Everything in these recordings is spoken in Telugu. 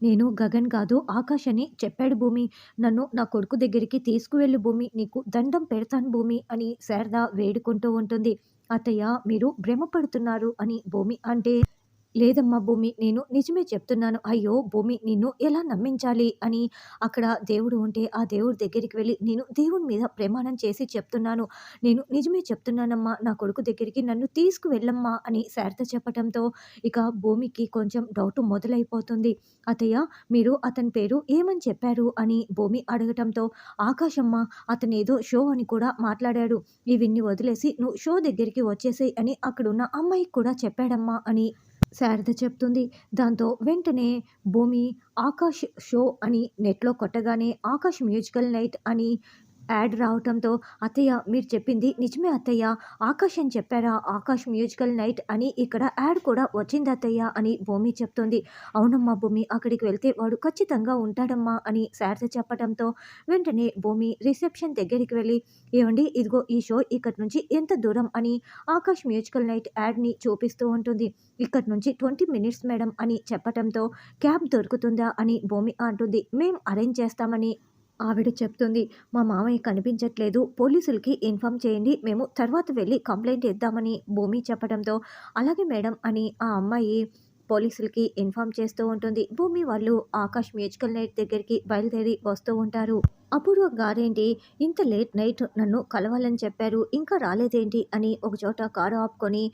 నేను గగన్ కాదు ఆకాష్ అని చెప్పాడు భూమి. నన్ను నా కొడుకు దగ్గరికి తీసుకువెళ్ళు భూమి. నీకు దండం పెడతాను భూమి అని శారద వేడుకుంటూ ఉంటుంది. అత్తయ్య మీరు భ్రమపడుతున్నారు అని భూమి అంటే లేదమ్మా భూమి. నేను నిజమే చెప్తున్నాను. అయ్యో! భూమి నిన్ను ఎలా నమ్మించాలి అని అక్కడ దేవుడు ఉంటే, ఆ దేవుడి దగ్గరికి వెళ్ళి నేను దేవుని మీద ప్రమాణం చేసి చెప్తున్నాను. నేను నిజమే చెప్తున్నానమ్మా. నా కొడుకు దగ్గరికి నన్ను తీసుకువెళ్ళమ్మా అని శారద చెప్పటంతో ఇక భూమికి కొంచెం డౌట్ మొదలైపోతుంది. అత్తయ్య మీరు అతని పేరు ఏమని చెప్పారు అని భూమి అడగటంతో ఆకాశమ్మ అతనేదో షో అని కూడా మాట్లాడాడు. ఇవన్నీ వదిలేసి నువ్వు షో దగ్గరికి వచ్చేసేయ్ అని అక్కడున్న అమ్మాయికి కూడా చెప్పాడమ్మా అని శారద చెప్తుంది. దాంతో వెంటనే భూమి ఆకాష్ షో అని నెట్‌లో కొట్టగానే 'ఆకాష్ మ్యూజికల్ నైట్' అని యాడ్ రావటంతో "అత్తయ్య మీరు చెప్పింది నిజమే అత్తయ్య. ఆకాష్ అని చెప్పారా? ఆకాష్ మ్యూజికల్ నైట్ అని ఇక్కడ యాడ్ కూడా వచ్చింది అత్తయ్య" అని భూమి చెప్తుంది. "అవునమ్మా భూమి అక్కడికి వెళ్తే వాడు ఖచ్చితంగా ఉంటాడమ్మా" అని శారద చెప్పటంతో వెంటనే భూమి రిసెప్షన్ దగ్గరికి వెళ్ళి "ఏవండీ ఇదిగో ఈ షో ఇక్కడి నుంచి ఎంత దూరం" అని ఆకాష్ మ్యూజికల్ నైట్ యాడ్‌ని చూపిస్తూ ఉంటుంది. "ఇక్కడి నుంచి 20 మినిట్స్ మేడం" అని చెప్పటంతో "క్యాబ్ దొరుకుతుందా?" అని భూమి అంటుంది. "మేం అరేంజ్ చేస్తామని" ఆవిడ చెప్తుంది. "మా మామయ్య కనిపించట్లేదు. పోలీసులకి ఇన్ఫార్మ్ చేయండి. మేము తర్వాత వెళ్లి కంప్లెయింట్ ఇద్దామని" భూమి చెప్పడంతో "అలాగే మేడం" అని ఆ అమ్మాయి పోలీసులకి ఇన్ఫార్మ్ చేస్తూ ఉంటుంది. భూమి వాళ్ళు ఆకాష్ మ్యూజికల్ నైట్ దగ్గరికి బయలుదేరి వస్తూ ఉంటారు. అపూర్వ గారేంటి ఇంత లేట్ నైట్ నన్ను కలవాలని చెప్పారు. ఇంకా రాలేదేంటి అని ఒకచోట కారు ఆపుకొని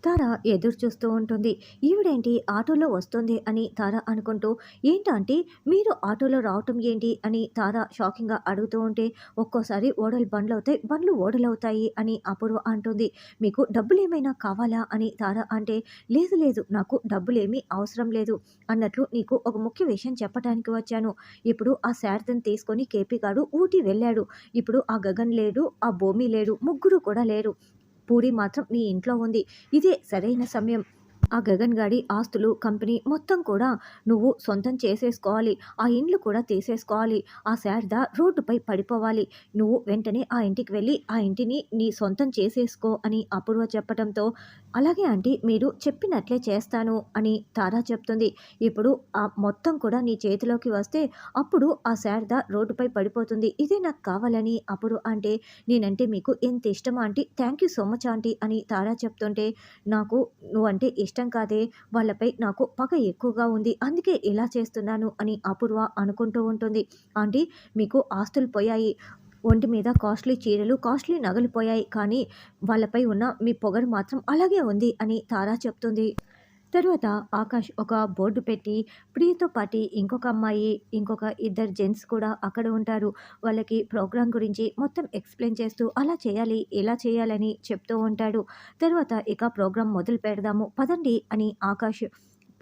తార ఎదురు చూస్తూ ఉంటుంది. ఈవిడేంటి ఆటోలో వస్తుంది అని తార అనుకుంటూ ఏంటాంటీ మీరు ఆటోలో రావటం ఏంటి అని తార షాకింగ్గా అడుగుతూ ఉంటే ఒక్కోసారి ఓడలు బండ్లవుతాయి, బండ్లు ఓడలవుతాయి అని అపూర్వ అంటుంది. మీకు డబ్బులేమైనా కావాలా అని తార అంటే లేదు లేదు నాకు డబ్బులేమీ అవసరం లేదు అన్నట్లు నీకు ఒక ముఖ్య విషయం చెప్పడానికి వచ్చాను. ఇప్పుడు ఆ శారదను తీసుకొని కేపీ గాడు ఊటీ వెళ్ళాడు. ఇప్పుడు ఆ గగన్ లేడు, ఆ భూమి లేడు, ముగ్గురు కూడా లేరు. పూరి మాత్రం మీ ఇంట్లో ఉంది. ఇదే సరైన సమయం. ఆ గగన్ గాడి ఆస్తులు, కంపెనీ మొత్తం కూడా నువ్వు సొంతం చేసేసుకోవాలి. ఆ ఇండ్లు కూడా తీసేసుకోవాలి. ఆ శారద రోడ్డుపై పడిపోవాలి. నువ్వు వెంటనే ఆ ఇంటికి వెళ్ళి ఆ ఇంటిని నీ సొంతం చేసేసుకో అని అపూర్వ చెప్పటంతో అలాగే ఆంటీ మీరు చెప్పినట్లే చేస్తాను అని తారా చెప్తుంది. ఇప్పుడు ఆ మొత్తం కూడా నీ చేతిలోకి వస్తే అప్పుడు ఆ శారద రోడ్డుపై పడిపోతుంది. ఇదే నాకు కావాలని అపూర్వ అంటే నేనంటే మీకు ఎంత ఇష్టమా aunty. Thank you so much aunty అని తారా చెప్తుంటే నాకు నువ్వంటే ఇష్టం కాదే వాళ్ళపై నాకు పగ ఎక్కువగా ఉంది. అందుకే ఇలా చేస్తున్నాను అని అపూర్వ అనుకుంటూ ఉంటుంది. ఆంటీ మీకు ఆస్తులు పోయాయి. ఒంటి మీద కాస్ట్‌లీ చీరలు, కాస్ట్‌లీ నగలు పోయాయి. కానీ వాళ్ళపై ఉన్న మీ పొగరు మాత్రం అలాగే ఉంది అని తారా చెప్తుంది. తరువాత ఆకాష్ ఒక బోర్డు పెట్టి ప్రియతో పాటి ఇంకొక అమ్మాయి, ఇంకొక ఇద్దరు జెంట్స్ కూడా అక్కడ ఉంటారు. వాళ్ళకి ప్రోగ్రామ్ గురించి మొత్తం ఎక్స్‌ప్లెయిన్ చేస్తూ అలా చేయాలి, ఇలా చేయాలని చెప్తూ ఉంటాడు. తర్వాత ఇక ప్రోగ్రామ్ మొదలు పెడదాము పదండి అని ఆకాష్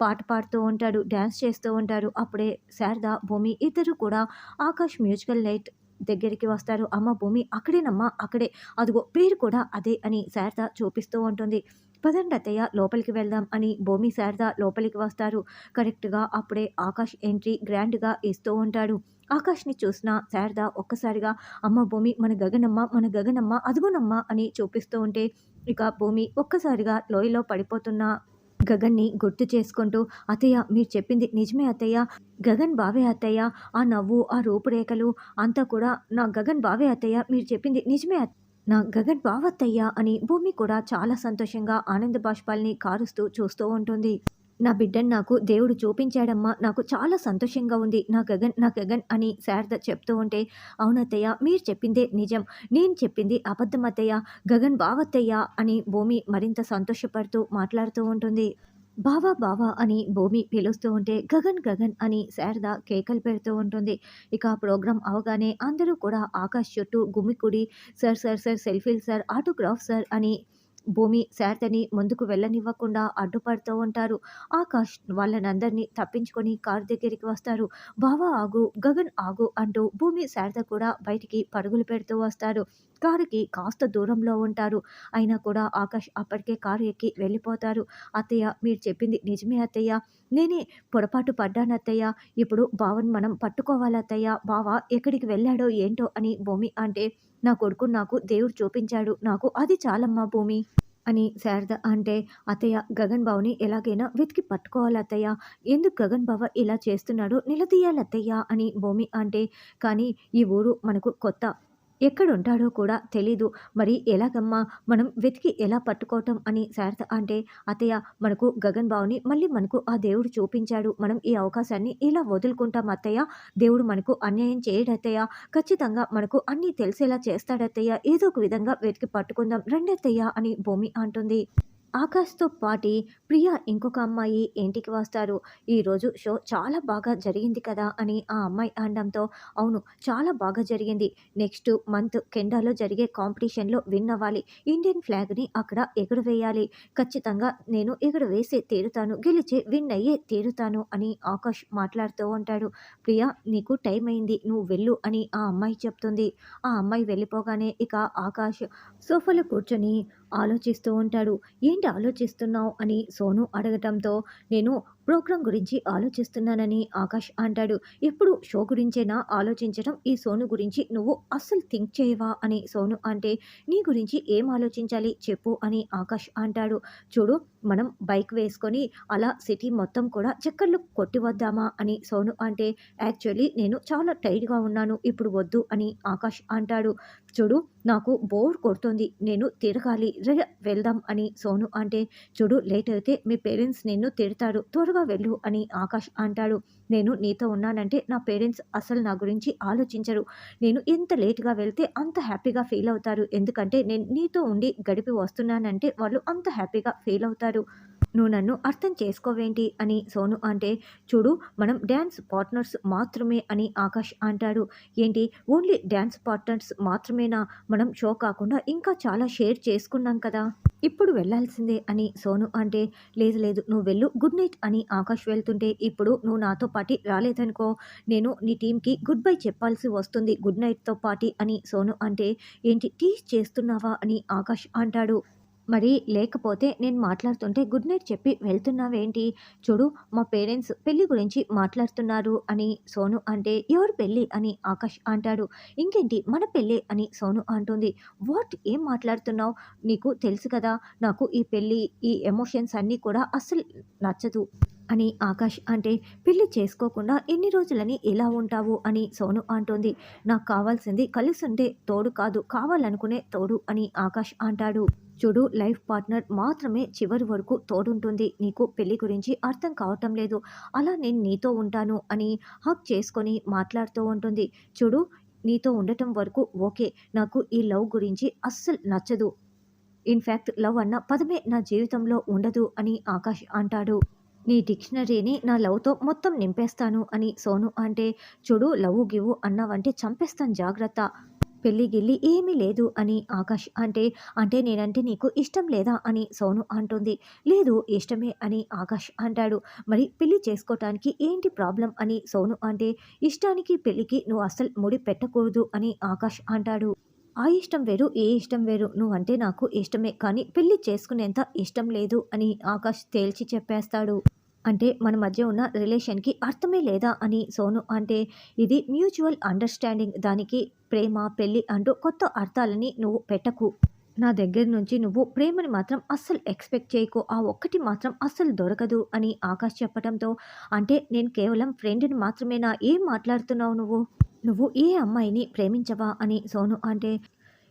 పాట పాడుతూ ఉంటాడు. డాన్స్ చేస్తూ ఉంటారు. అప్పుడే శారద, భూమి ఇద్దరు కూడా ఆకాష్ మ్యూజికల్ నైట్ దగ్గరికి వస్తారు. "అమ్మ భూమి అక్కడేనమ్మా అక్కడే. అదిగో పేరు కూడా అదే" అని శారద చూపిస్తూ ఉంటుంది. "పదండి అత్తయ్య లోపలికి వెళ్దాం" అని భూమి శారద లోపలికి వస్తారు. కరెక్ట్‌గా అప్పుడే ఆకాష్ ఎంట్రీ గ్రాండ్‌గా ఇస్తూ ఉంటాడు. ఆకాష్‌ని చూసిన శారద ఒక్కసారిగా "అమ్మ భూమి మన గగనమ్మ, మన గగనమ్మ అదిగోనమ్మ" అని చూపిస్తూ ఉంటే ఇక భూమి ఒక్కసారిగా లోయలో పడిపోతున్న గగన్‌ని గుర్తు చేసుకుంటూ "అత్తయ్య మీరు చెప్పింది నిజమే అత్తయ్య. గగన్ బావే అత్తయ్య. ఆ నవ్వు, ఆ రూపురేఖలు అంతా కూడా నా గగన్ బావే అత్తయ్య. మీరు చెప్పింది నిజమే నా గగన్ బావ అత్తయ్య" అని భూమి కూడా చాలా సంతోషంగా ఆనంద బాష్పాల్ని కారుస్తూ చూస్తూ ఉంటుంది. "నా బిడ్డని నాకు దేవుడు చూపించాడమ్మా. నాకు చాలా సంతోషంగా ఉంది. నా గగన్, నా గగన్" అని శారద చెప్తూ ఉంటే "అవునత్తయ్య మీరు చెప్పిందే నిజం. నేను చెప్పింది అబద్ధం అత్తయ్య. గగన్ బావత్తయ్య" అని భూమి మరింత సంతోషపడుతూ మాట్లాడుతూ ఉంటుంది. "బావా బావా" అని భూమి పిలుస్తూ ఉంటే "గగన్ గగన్" అని శారద కేకలు పెడుతూ ఉంటుంది. ఇక ప్రోగ్రాం అవగానే అందరూ కూడా ఆకాష్ చుట్టూ గుమికూడి "సార్ సార్ సార్ సెల్ఫీలు సార్, ఆటోగ్రాఫ్ సార్" అని భూమి శారదని ముందుకు వెళ్ళనివ్వకుండా అడ్డుపడుతూ ఉంటారు. ఆకాష్ వాళ్ళనందరినీ తప్పించుకొని కారు దగ్గరికి వస్తారు. "బావా ఆగు, గగన్ ఆగు" అంటూ భూమి, శారద కూడా బయటికి పరుగులు పెడుతూ వస్తారు. కారుకి కాస్త దూరంలో ఉంటారు. అయినా కూడా ఆకాష్ అప్పటికే కారు ఎక్కి వెళ్ళిపోతారు. "అత్తయ్య మీరు చెప్పింది నిజమే అత్తయ్య. నేనే పొరపాటు పడ్డానత్తయ్య. ఇప్పుడు బావని మనం పట్టుకోవాలత్తయ్య. బావ ఎక్కడికి వెళ్ళాడో ఏంటో" అని భూమి అంటే "నా కొడుకుని నాకు దేవుడు చూపించాడు. నాకు అది చాలమ్మా భూమి. అని శారద అంటే, "అత్తయ్య గగన్ బావని ఎలాగైనా వెతికి పట్టుకోవాలి అత్తయ్య. ఎందుకు గగన్ బావ ఇలా చేస్తున్నాడో నిలదీయాలి అత్తయ్య" అని భూమి అంటే, "కానీ ఈ ఊరు మనకు కొత్త. ఎక్కడుంటాడో కూడా తెలీదు. మరి ఎలాగమ్మా మనం వెతికి ఎలా పట్టుకోవటం" అని శారద అంటే, "అత్తయ్య మనకు గగన్ బావని మళ్ళీ మనకు ఆ దేవుడు చూపించాడు. మనం ఈ అవకాశాన్ని ఇలా వదులుకుంటాం అత్తయ్య. దేవుడు మనకు అన్యాయం చేయడత్తయ్య. ఖచ్చితంగా మనకు అన్నీ తెలిసేలా చేస్తాడత్తయ్య. ఏదో ఒక విధంగా వెతికి పట్టుకుందాం రండత్తయ్య" అని భూమి అంటుంది. ఆకాష్‌తో పాటి ప్రియ ఇంకొక అమ్మాయి ఇంటికి వస్తారు. "ఈరోజు షో చాలా బాగా జరిగింది కదా!" అని ఆ అమ్మాయి అనడంతో, "అవును చాలా బాగా జరిగింది. నెక్స్ట్ మంత్ కెనడాలో జరిగే కాంపిటీషన్‌లో విన్ అవ్వాలి. ఇండియన్ ఫ్లాగ్‌ని అక్కడ ఎగురవేయాలి. ఖచ్చితంగా నేను ఎగురవేసే తీరుతాను. గెలిచి విన్ అయ్యే తీరుతాను" అని ఆకాష్ మాట్లాడుతూ ఉంటాడు. "ప్రియ నీకు టైం అయింది. నువ్వు వెళ్ళు" అని ఆ అమ్మాయి చెప్తుంది. ఆ అమ్మాయి వెళ్ళిపోగానే ఇక ఆకాష్ సోఫాలో కూర్చొని ఆలోచిస్తూ ఉంటాడు. "ఏంటి ఆలోచిస్తున్నావు?" అని సోను అడగటంతో, "నేను ప్రోగ్రామ్ గురించి ఆలోచిస్తున్నానని" ఆకాష్ అంటాడు. "ఎప్పుడు షో గురించేనా ఆలోచించడం? ఈ సోను గురించి నువ్వు అస్సలు థింక్ చేయవా?" అని సోను అంటే, "నీ గురించి ఏం ఆలోచించాలి చెప్పు" అని ఆకాష్ అంటాడు. "చూడు మనం బైక్ వేసుకొని అలా సిటీ మొత్తం కూడా చక్కర్లు కొట్టి వద్దామా?" అని సోను అంటే, "యాక్చువల్లీ నేను చాలా టైర్డ్‌గా ఉన్నాను. ఇప్పుడు వద్దు" అని ఆకాష్ అంటాడు. "చూడు నాకు బోర్ కొడుతోంది. నేను తిరగాలి. వెళ్దాం" అని సోను అంటే, "చూడు లేట్ అయితే మీ పేరెంట్స్ నిన్ను తిడతారు. త్వరగా వెళ్ళు" అని ఆకాష్ అంటాడు. "నేను నీతో ఉన్నానంటే నా పేరెంట్స్ అసలు నా గురించి ఆలోచించరు. నేను ఎంత లేట్‌గా వెళ్తే అంత హ్యాపీగా ఫీల్ అవుతారు. ఎందుకంటే నేను నీతో ఉండి గడిపి వస్తున్నానంటే వాళ్ళు అంత హ్యాపీగా ఫీల్ అవుతారు. నువ్వు నన్ను అర్థం చేసుకోవేంటి" అని సోను అంటే, "చూడు మనం డాన్స్ పార్ట్నర్స్ మాత్రమే" అని ఆకాష్ అంటాడు. "ఏంటి ఓన్లీ డాన్స్ పార్ట్నర్స్ మాత్రమేనా? మనం షో కాకుండా ఇంకా చాలా షేర్ చేసుకున్నాం కదా! ఇప్పుడు వెళ్ళాల్సిందే" అని సోను అంటే, "లేదు లేదు నువ్వు వెళ్ళు గుడ్ నైట్" అని ఆకాష్ వెళ్తుంటే, "ఇప్పుడు నువ్వు నాతో పాటి రాలేదనుకో నేను నీ టీమ్‌కి గుడ్ బై చెప్పాల్సి వస్తుంది గుడ్ నైట్‌తో పాటి" అని సోను అంటే, "ఏంటి టీజ్ చేస్తున్నావా?" అని ఆకాష్ అంటాడు. "మరి లేకపోతే నేను మాట్లాడుతుంటే గుడ్ నైట్ చెప్పి వెళ్తున్నావేంటి? చూడు మా పేరెంట్స్ పెళ్లి గురించి మాట్లాడుతున్నారు" అని సోను అంటే, "ఎవరి పెళ్లి?" అని ఆకాష్ అంటాడు. "ఇంకేంటి మన పెళ్ళే" అని సోను అంటుంది. "వాట్ ఏం మాట్లాడుతున్నావు? నీకు తెలుసు కదా! నాకు ఈ పెళ్లి, ఈ ఎమోషన్స్ అన్నీ కూడా అస్సలు నచ్చదు" అని ఆకాష్ అంటే, "పెళ్లి చేసుకోకుండా ఎన్ని రోజులని ఇలా ఉంటావు?" అని సోను అంటుంది. "నాకు కావాల్సింది కలిసుండే తోడు కాదు, కావాలనుకునే తోడు" అని ఆకాష్ అంటాడు. "చూడు లైఫ్ పార్ట్నర్ మాత్రమే చివరి వరకు తోడుంటుంది. నీకు పెళ్లి గురించి అర్థం కావటం లేదు. అలా నేను నీతో ఉంటాను" అని హగ్ చేసుకొని మాట్లాడుతూ ఉంటుంది. "చూడు నీతో ఉండటం వరకు ఓకే. నాకు ఈ లవ్ గురించి అస్సలు నచ్చదు. ఇన్‌ఫాక్ట్ లవ్ అన్న పదమే నా జీవితంలో ఉండదు" అని ఆకాష్ అంటాడు. "నీ డిక్షనరీని నా లవ్‌తో మొత్తం నింపేస్తాను" అని సోను అంటే, "చూడు లవ్వు గివ్వు అన్నావంటే చంపేస్తాను జాగ్రత్త. పెళ్లి గిల్లి ఏమీ లేదు" అని ఆకాష్ అంటే, "అంటే నేనంటే నీకు ఇష్టం లేదా?" అని సోను అంటుంది. "లేదు ఇష్టమే" అని ఆకాష్ అంటాడు. "మరి పెళ్లి చేసుకోటానికి ఏంటి ప్రాబ్లమ్?" అని సోను అంటే, "ఇష్టానికి పెళ్లికి నువ్వు అస్సలు ముడి పెట్టకూడదు" అని ఆకాష్ అంటాడు. "ఆ ఇష్టం వేరు, ఈ ఇష్టం వేరు. నువ్వంటే నాకు ఇష్టమే. కానీ పెళ్లి చేసుకునేంత ఇష్టం లేదు" అని ఆకాష్ తేల్చి చెప్పేస్తాడు. "అంటే మన మధ్య ఉన్న రిలేషన్‌కి అర్థమే లేదా?" అని సోను అంటే, "ఇది మ్యూచువల్ అండర్‌స్టాండింగ్. దానికి ప్రేమ, పెళ్లి అంటూ కొత్త అర్థాలని నువ్వు పెట్టకు. నా దగ్గర నుంచి నువ్వు ప్రేమని మాత్రం అస్సలు ఎక్స్‌పెక్ట్ చేయకు. ఆ ఒక్కటి మాత్రం అస్సలు దొరకదు" అని ఆకాష్ చెప్పటంతో, "అంటే నేను కేవలం ఫ్రెండ్‌ని మాత్రమేనా? ఏం మాట్లాడుతున్నావు నువ్వు? నువ్వు ఏ అమ్మాయిని ప్రేమించవా?" అని సోను అంటే,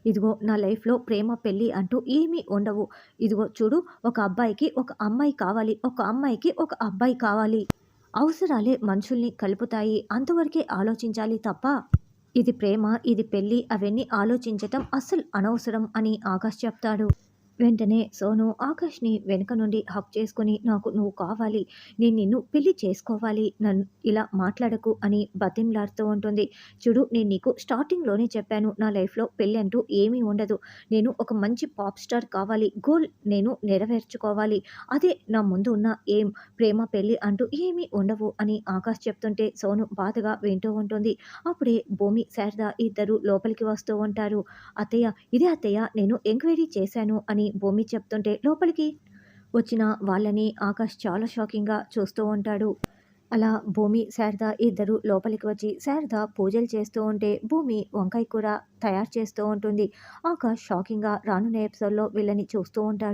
"ఇదిగో నా లైఫ్‌లో ప్రేమ, పెళ్లి అంటూ ఏమీ ఉండవు. ఇదిగో చూడు ఒక అబ్బాయికి ఒక అమ్మాయి కావాలి. ఒక అమ్మాయికి ఒక అబ్బాయి కావాలి. అవసరాలే మనుషుల్ని కలుపుతాయి. అంతవరకే ఆలోచించాలి తప్ప ఇది ప్రేమ, ఇది పెళ్లి అవన్నీ ఆలోచించటం అస్సలు అనవసరం" అని ఆకాష్ చెప్తాడు. వెంటనే సోను ఆకాష్‌ని వెనక నుండి హగ్ చేసుకొని, "నాకు నువ్వు కావాలి. నేను నిన్ను పెళ్లి చేసుకోవాలి. నన్ను ఇలా మాట్లాడకు" అని బతిమలాడుతూ ఉంటుంది. "చూడు నేను నీకు స్టార్టింగ్‌లోనే చెప్పాను. నా లైఫ్‌లో పెళ్లి అంటూ ఏమీ ఉండదు. నేను ఒక మంచి పాప్ స్టార్ కావాలి. గోల్ నేను నెరవేర్చుకోవాలి. అదే నా ముందు ఉన్న ఎయిమ్. ప్రేమ, పెళ్లి అంటూ ఏమీ ఉండవు" అని ఆకాష్ చెప్తుంటే సోను బాధగా వింటూ ఉంటుంది. అప్పుడే భూమి, శారద ఇద్దరు లోపలికి వస్తూ ఉంటారు. "అత్తయ్య ఇదే అత్తయ్య నేను ఎంక్వైరీ చేశాను" అని భూమి చెప్తుంటే లోపలికి వచ్చిన వాళ్ళని ఆకాష్ చాలా షాకింగ్‌గా చూస్తూ ఉంటాడు. అలా భూమి, శారద ఇద్దరు లోపలికి వచ్చి శారద పూజలు చేస్తూ ఉంటే భూమి వంకాయ కూర తయారు చేస్తూ ఉంటుంది. ఆకాష్ షాకింగ్‌గా రానున్న ఎపిసోడ్‌లో వీళ్ళని చూస్తూ ఉంటాడు.